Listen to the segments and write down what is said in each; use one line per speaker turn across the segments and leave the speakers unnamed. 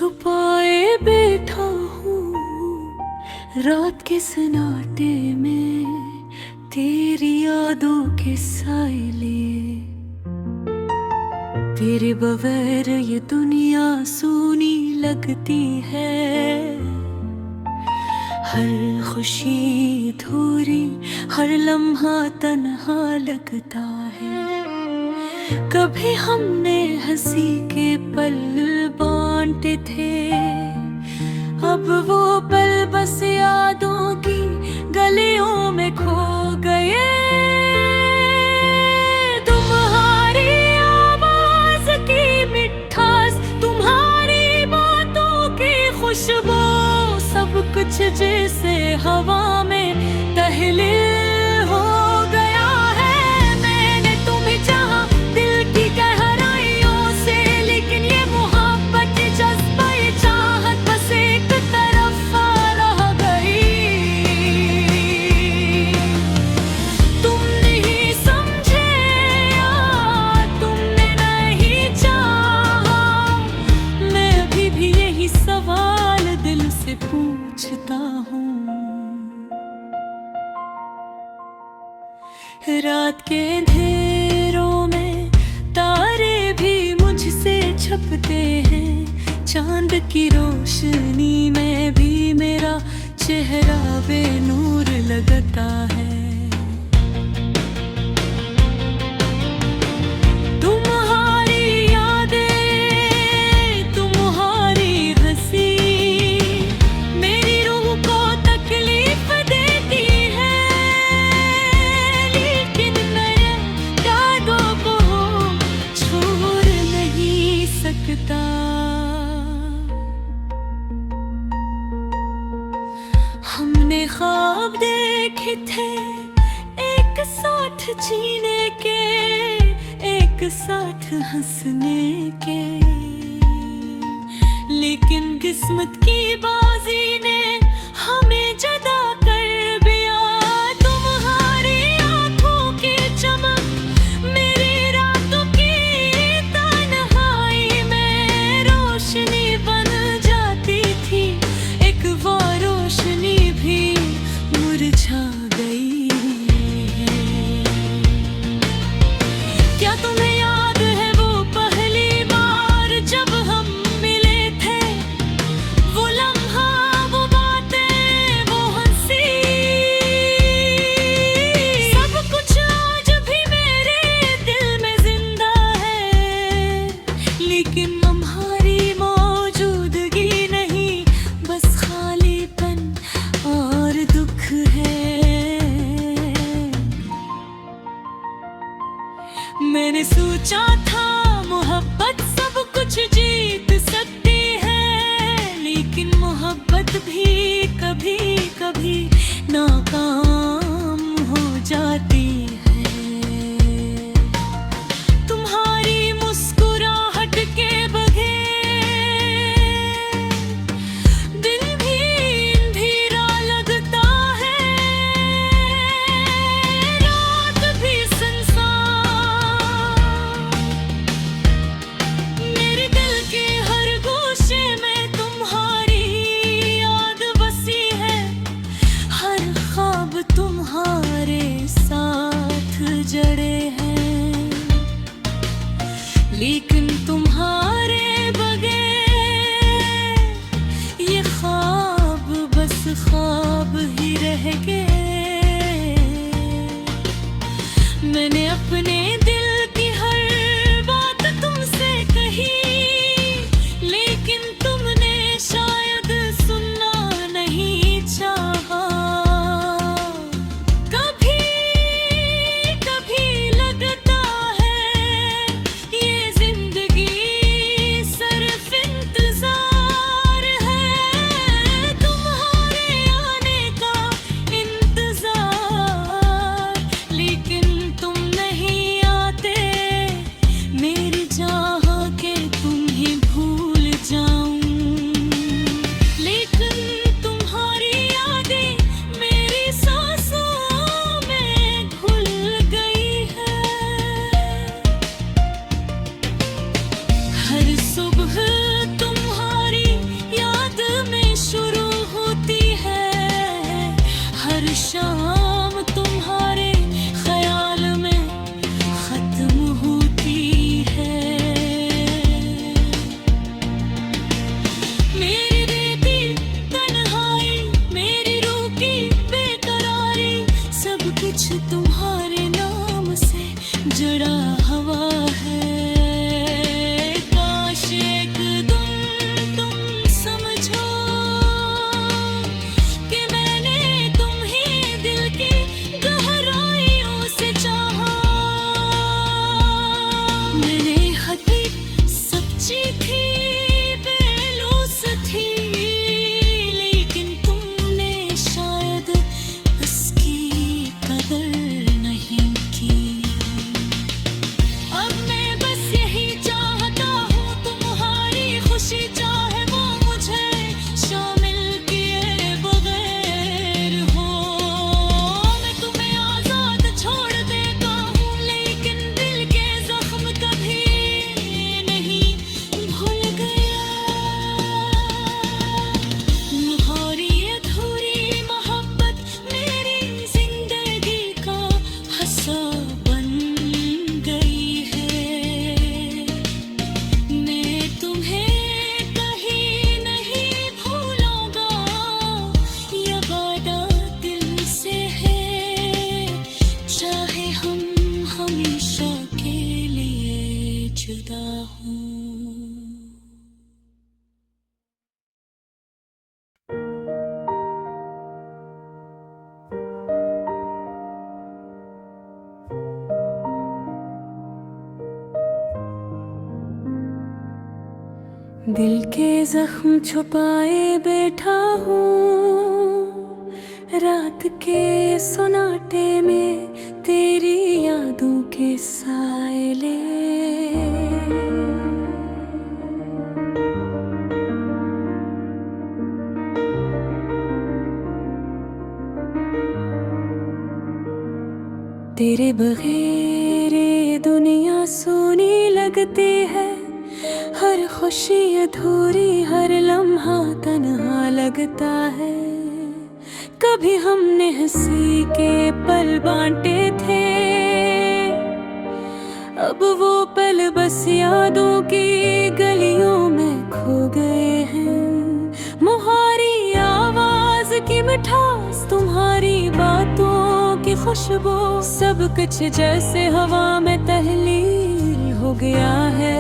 छुपाए बैठा हूँ रात के सन्नाटे में तेरी यादों के साइले। तेरे बगैर ये दुनिया सूनी लगती है, हर खुशी अधूरी, हर लम्हा तन्हा लगता है। कभी हमने हंसी के पल बांटे थे, अब वो पल बस यादों की गलियों में खो गए। तुम्हारी आवाज की मिठास, तुम्हारी बातों की खुशबू, सब कुछ जैसे हवा में तहलील हो गया है। मैंने तुम्हें चाहा दिल की गहराइयों से, लेकिन ये मोहब्बत जज्बा ये चाहत बस एक तरफा रह गई। तुम नहीं समझे या तुमने नहीं चाहा, मैं अभी भी यही सवाल दिल से पूछता हूँ। रात के अंधेरों में तारे भी मुझसे छपते हैं, चांद की रोशनी में भी मेरा चेहरा बेनूर लगता है। तुम्हारी यादें, तुम्हारी हंसी मेरी रूह को तकलीफ देती है, लेकिन मैं यादों को छोड़ नहीं सकता। हमने ख्वाब देखे थे एक साथ जीने के, एक साथ हंसने के, लेकिन किस्मत की बाजी ने हमें जुदा कर दिया। तुम्हारी आंखों की चमक मेरी रातों की तन्हाई में रोशनी बन जाती थी, एक वो रोशनी भी मुरझा गई है। क्या तुम्हें याद है वो पहली बार जब हम मिले थे, वो लम्हा, वो बातें, वो हंसी, सब कुछ आज भी मेरे दिल में जिंदा है, लेकिन हमारी मौजूदगी नहीं, बस खालीपन और दुख है। मैंने सोचा था मोहब्बत सब कुछ जीत सकती है, लेकिन मोहब्बत भी कभी कभी नाकाम हो जाती है। तुम्हारी मुस्कुराहट के बगैर दिन भी अंधेरा लगता है, रात भी सुनसान। मेरे दिल के हर गोशे में तुम्हारी याद बसी है, हर ख्वाब तुम्हारे साथ जड़े हैं, लेकिन तुम्हारे बगैर ये ख्वाब बस ख्वाब ही रह गए। मैंने अपने दिल की हर बात तुमसे कही, लेकिन तुमने शायद सुनना नहीं चाहा। कभी कभी लगता है ये जिंदगी सिर्फ इंतजार है, तुम्हारे आने का इंतजार, लेकिन तुम नहीं आते। मेरी चाह के तुम्हें भूल जाऊं, लेकिन तुम्हारी यादें मेरी सांसों में घुल गई है। हर सुबह तुम्हारी मेरी रेती तन्हाई, मेरी रूह की बेकरारी, सब कुछ तुम्हारे नाम से जड़ा हवा है। काश एक दिन तुम समझो कि मैंने तुम ही दिल की गहराइयों से चाहा। मैंने हकीकत सच्ची थी, बेलूस थी, लेकिन तुमने शायद उसकी कदर नहीं की। अब मैं बस यही चाहता हूँ, तुम्हारी खुशी चाहे वो मुझे शामिल किए बगैर हो। मैं तुम्हें आजाद छोड़ देता हूँ, लेकिन दिल के जख्म कभी नहीं भूल गया। तुम्हारी अधूरी मोहब्बत मेरी जिंदगी का हिस्सा बन गई है। मैं तुम्हें कहीं नहीं भूलूंगा, ये वादा दिल से है, चाहे हम हमेशा के लिए जुदा हों। दिल के जख्म छुपाए बैठा हूँ, रात के सोनाटे में तेरी यादों के सायले। तेरे बगैर ये दुनिया सोनी लगती है, हर खुशी अधूरी, हर लम्हा तन्हा लगता है। कभी हमने हंसी के पल बांटे थे, अब वो पल बस यादों की गलियों में खो गए हैं। तुम्हारी आवाज की मिठास, तुम्हारी बातों की खुशबू, सब कुछ जैसे हवा में तहलील हो गया है।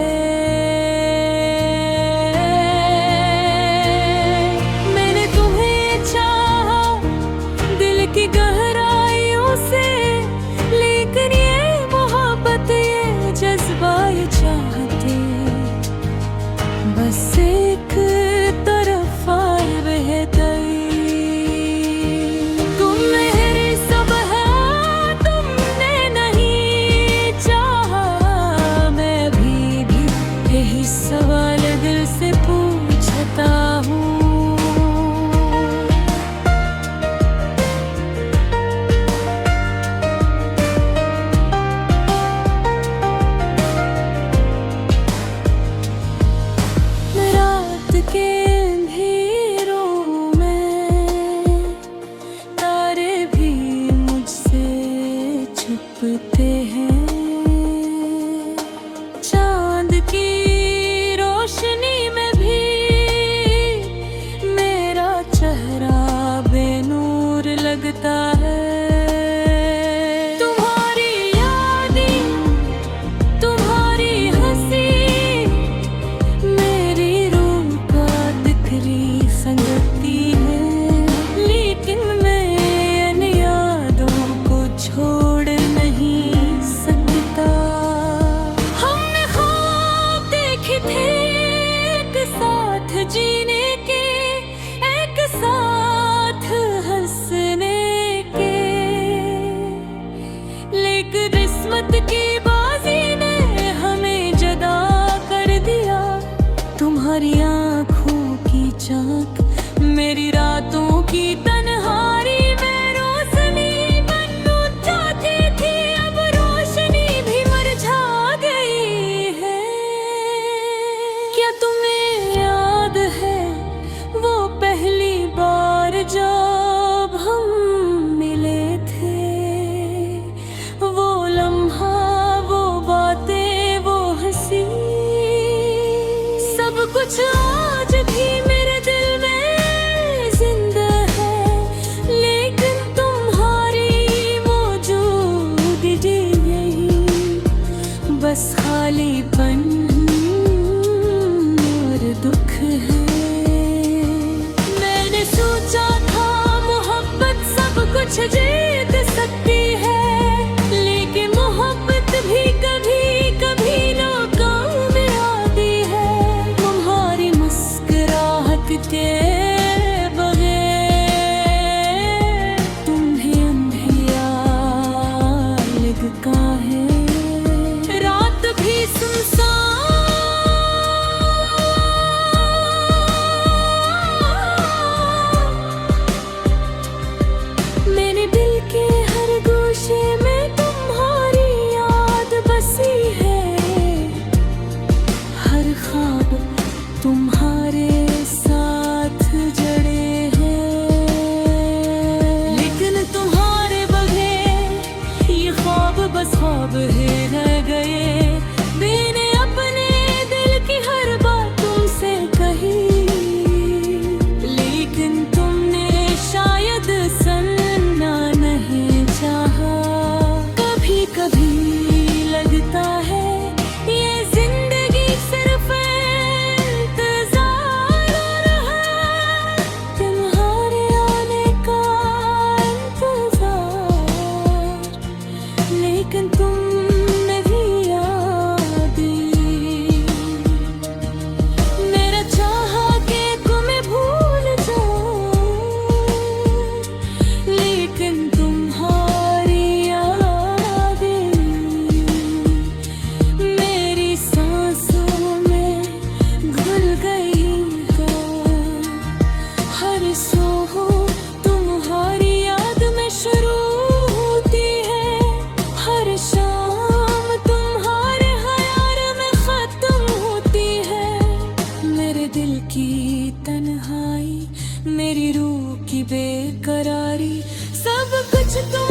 की गहराइयों से, लेकिन ये मोहब्बत, ये जज्बा, ये चाहते बस एक तरफ आए बेहतरी। तुम मेरी सब है, तुमने नहीं चाहा, मैं भी यही सवाल दिल से पूछता हूँ। चांद की रोशनी में भी मेरा चेहरा बेनूर लगता है। तुम्हारी यादें, तुम्हारी हंसी, मेरी रूह का दिखरी संगती है, लेकिन मैं इन यादों को छोड़ नहीं सकता। हमने ख्वाब देखे थे एक साथ जीने के, एक साथ हंसने के, लेकिन किस्मत की बाजी ने हमें जुदा कर दिया। तुम्हारी आँखों की झांक, मेरी रातों की तन्हाई में रोशनी बनना चाहती थी, अब रोशनी भी मुरझा गई है। क्या तुम्हें याद है वो पहली बार जब हम मिले थे, वो लम्हा, वो बातें, वो हंसी, सब कुछ आज भी मेरे तुम्हारे साथ जड़े हैं, लेकिन तुम्हारे बगैर ये ख्वाब बस ख्वाब है रह गए। मैंने अपने दिल की हर बात तुमसे कही, लेकिन तुमने शायद सुनना नहीं चाहा। कभी कभी लगता है ये जिंदगी सिर्फ इंतजार रहा, तुम्हारे आने का इंतजार, लेकिन तुम नहीं आती। मेरा चाहा कि तुम्हें भूल जाऊं, लेकिन तुम्हारी यादें मेरी सांसों में घुल गई हैं। हर सो तुम्हारी याद में शुरू होती है, हर शाम तुम्हारे ख्याल में खत्म होती है। मेरे दिल की तन्हाई, मेरी रूह की बेकरारी, सब कुछ तुम